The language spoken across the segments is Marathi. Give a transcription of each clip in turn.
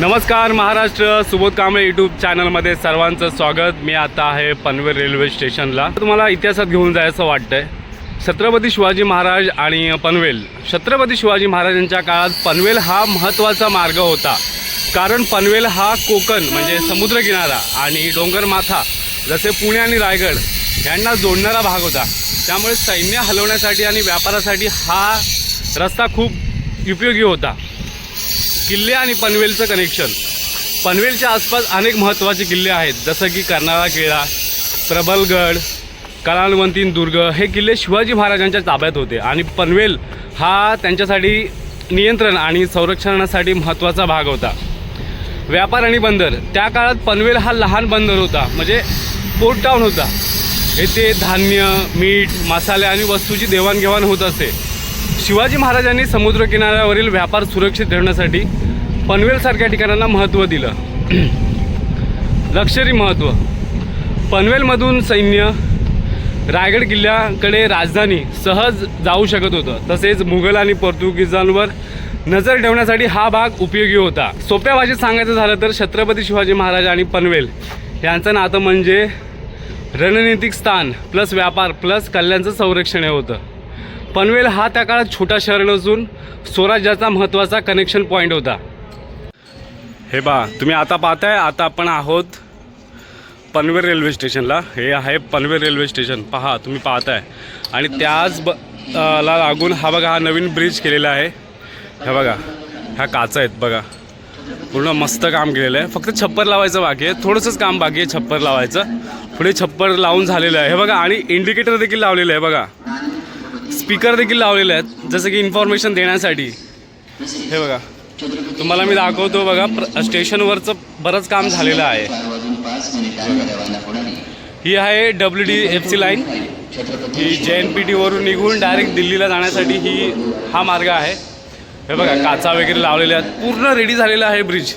नमस्कार महाराष्ट्र, सुबोध कांबळे यूट्यूब चॅनलमध्ये सर्वांचं स्वागत। मी आता आहे पनवेल रेल्वे स्टेशनला। तुम्हाला इतिहासात घेऊन जायचं वाटतंय। छत्रपती शिवाजी महाराज आणि पनवेल। छत्रपती शिवाजी महाराजांच्या काळात पनवेल हा महत्त्वाचा मार्ग होता, कारण पनवेल हा कोकण म्हणजे समुद्रकिनारा आणि डोंगरमाथा जसे पुणे आणि रायगड यांना जोडणारा भाग होता। त्यामुळे सैन्य हलवण्यासाठी आणि व्यापारासाठी हा रस्ता खूप उपयोगी होता। किल्ले आणि पनवेलचं कनेक्शन। पनवेलच्या आसपास अनेक महत्त्वाचे किल्ले आहेत, जसं की कर्नाळा किल्ला, प्रबलगड, कलालवंतीन दुर्ग। हे किल्ले शिवाजी महाराजांच्या ताब्यात होते आणि पनवेल हा त्यांच्यासाठी नियंत्रण आणि संरक्षणासाठी महत्त्वाचा भाग होता। व्यापार आणि बंदर। त्या काळात पनवेल हा लहान बंदर होता, म्हणजे पोर्ट टाउन होता। येथे धान्य, मीठ, मसाले आणि वस्तूची देवाणघेवाण होत असते। शिवाजी महाराजांनी समुद्रकिनाऱ्यावरील व्यापार सुरक्षित ठेवण्यासाठी पनवेलसारख्या ठिकाणांना महत्त्व दिलं। लष्करी महत्त्व। पनवेलमधून सैन्य रायगड किल्ल्याकडे राजधानी सहज जाऊ शकत होतं। तसेच मुघल आणि पोर्तुगीजांवर नजर ठेवण्यासाठी हा भाग उपयोगी होता। सोप्या भाषेत सांगायचं झालं तर छत्रपती शिवाजी महाराज आणि पनवेल यांचं नातं म्हणजे रणनीतिक स्थान प्लस व्यापार प्लस कल्याणचं संरक्षण हे होतं। पनवेल हा त्या काळात छोटा शहर नसून स्वराज्याचा महत्त्वाचा कनेक्शन पॉईंट होता। हे बा तुम्ही आता पाहताय, आता आपण आहोत पनवेल रेल्वे स्टेशनला। हे आहे पनवेल रेल्वे स्टेशन, पहा तुम्ही पाहताय। आणि त्याच ला लागून हा बघा, हा नवीन ब्रिज केलेला आहे। हे बघा, ह्या काचा आहेत बघा, पूर्ण मस्त काम केलेलं आहे। फक्त छप्पर लावायचं बाकी आहे, थोडंसंच काम बाकी आहे छप्पर लावायचं। पुढे छप्पर लावून झालेलं आहे हे बघा, आणि इंडिकेटर देखील लावलेलं आहे बघा, स्पीकर देखील लावलेले आहेत जसं की इन्फॉर्मेशन देण्यासाठी। हे बघा तुम्हाला मी दाखवतो बघा, स्टेशनवरचं बरंच काम झालेलं आहे। ही आहे WDFC लाईन। ही JNPT वरून निघून डायरेक्ट दिल्लीला जाण्यासाठी हा मार्ग आहे। हे बघा काचा वगैरे लावलेल्या आहेत, पूर्ण रेडी झालेला आहे ब्रिज।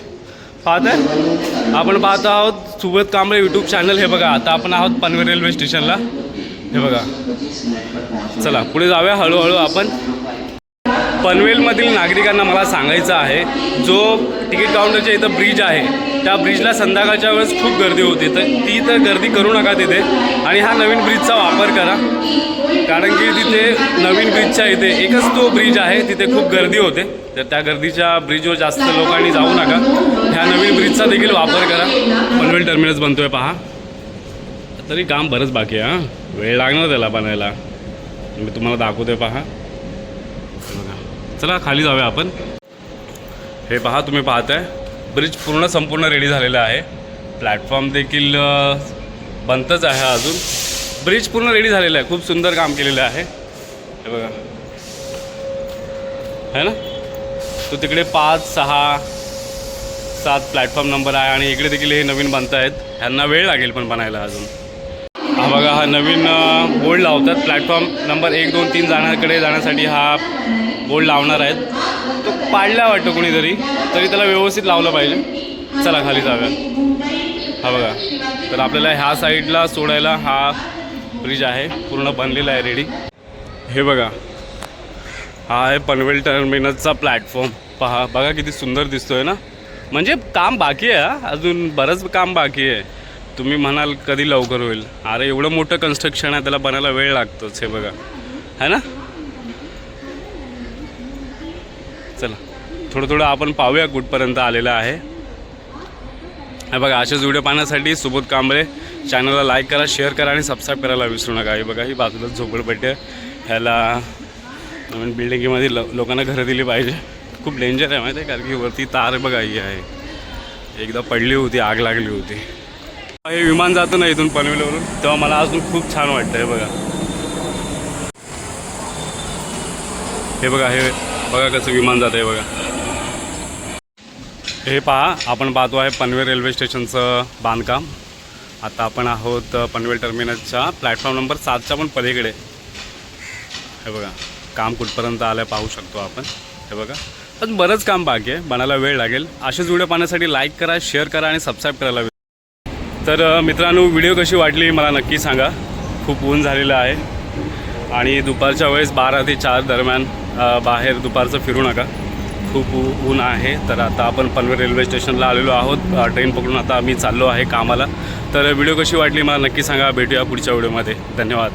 पाहताय आपण पाहत आहोत सुबोध कांबळे यूट्यूब चॅनल। हे बघा आता आपण आहोत पनवेल रेल्वे स्टेशनला। हे बघा, चला पुढे जाऊया हळूहळू आपण। पनवेलमधील नागरिकांना मला सांगायचं आहे, जो तिकीट काउंटरच्या इथं ब्रिज आहे त्या ब्रिजला संध्याकाळच्या वेळेस खूप गर्दी होते, तर गर्दी करू नका तिथे, आणि हा नवीन ब्रिजचा वापर करा। कारण की तिथे नवीन ब्रिजच्या इथे एकच तो ब्रिज आहे, तिथे खूप गर्दी होते, तर त्या गर्दीच्या ब्रिजवर जास्त लोकांनी जाऊ नका। ह्या नवीन ब्रिजचा देखील वापर करा। पनवेल टर्मिनस बनतोय पहा, तरी काम बरंच बाकी आहे, वेळ लागणार त्याला बनायला। मी तुम्हाला दाखवतोय पहा। चला खाली जाऊया आपण। हे पहा तुम्ही पाहताय, ब्रिज संपूर्ण रेडी झालेला आहे। प्लॅटफॉर्म देखील बनतच आहे अजून। ब्रिज पूर्ण रेडी झालेला आहे, खूप सुंदर काम केलेलं आहे। हे बघा है ना, तो तिकडे 5, 6, 7 प्लॅटफॉर्म नंबर आहे, आणि इकडे देखील हे नवीन बनत आहेत। ह्यांना वेळ लागेल पण बनायला अजून। हा बघा, हा नवीन बोर्ड लावतात, प्लॅटफॉर्म नंबर 1, 2, 3 जाण्यासाठी हा बोर्ड लावणार आहेत। तो पाडला वाटतं कोणीतरी, तरी त्याला व्यवस्थित लावलं पाहिजे। चला खाली जाऊया। हा बघा, तर आपल्याला ह्या साईडला सोडायला हा ब्रिज आहे, पूर्ण बनलेला आहे रेडी। हे बघा, हा आहे पनवेल टर्मिनसचा प्लॅटफॉर्म। पहा बघा किती सुंदर दिसतोय ना, म्हणजे काम बाकी आहे, अजून बरंच काम बाकी आहे। तुम्ही म्हणाल कधी लवकर होईल, अरे एवढं मोठं कन्स्ट्रक्शन आहे, त्याला बनायला वेळ लागतोच। हे बघा है ना। चला थोडं आपण पाहूया कुठपर्यंत आलेलं आहे। हे बघा, असेच व्हिडिओ पाहण्यासाठी सुबोध कांबळे चॅनलला लाईक करा, शेअर करा आणि सबस्क्राईब करायला विसरू नका। हे बघा, ही बाजूलाच झोपडपट्टी आहे, ह्याला नवीन बिल्डिंगमध्ये लोकांना घरं दिली पाहिजे। खूप डेंजर आहे माहिती आहे, कारण की वरती तार बघा ही आहे, एकदा पडली होती, आग लागली होती। हे विमान जातं ना इथून पनवेलवरून, तेव्हा मला अजून खूप छान वाटतं। हे बघा, हे बघा, हे बघा कसं विमान जातं आहे बघा। हे पहा, आपण पाहतो आहे पनवेल रेल्वे स्टेशनचं बांधकाम। आता आपण आहोत पनवेल टर्मिनसच्या प्लॅटफॉर्म नंबर 7च्या पण पलीकडे। हे बघा काम कुठपर्यंत आलं पाहू शकतो आपण। हे बघा, अजून बरंच काम बाकी आहे, बनायला वेळ लागेल। असेच व्हिडिओ पाहण्यासाठी लाईक करा, शेअर करा आणि सबस्क्राईब करायला। तर मित्रांनो, व्हिडिओ कशी वाटली मला नक्की सांगा। खूप ऊन झालेलं आहे आणि दुपारच्या वेळेस 12 ते 4 दरम्यान बाहेर दुपारचं फिरू नका। खूप ऊन आहे. तर आता आपण पनवेल रेल्वे स्टेशनला आलेलो आहोत. ट्रेन पकडून आता आम्ही चाललो आहे कामाला. तर व्हिडिओ कशी वाटली मला नक्की सांगा. भेटूया पुढच्या व्हिडिओमध्ये. धन्यवाद.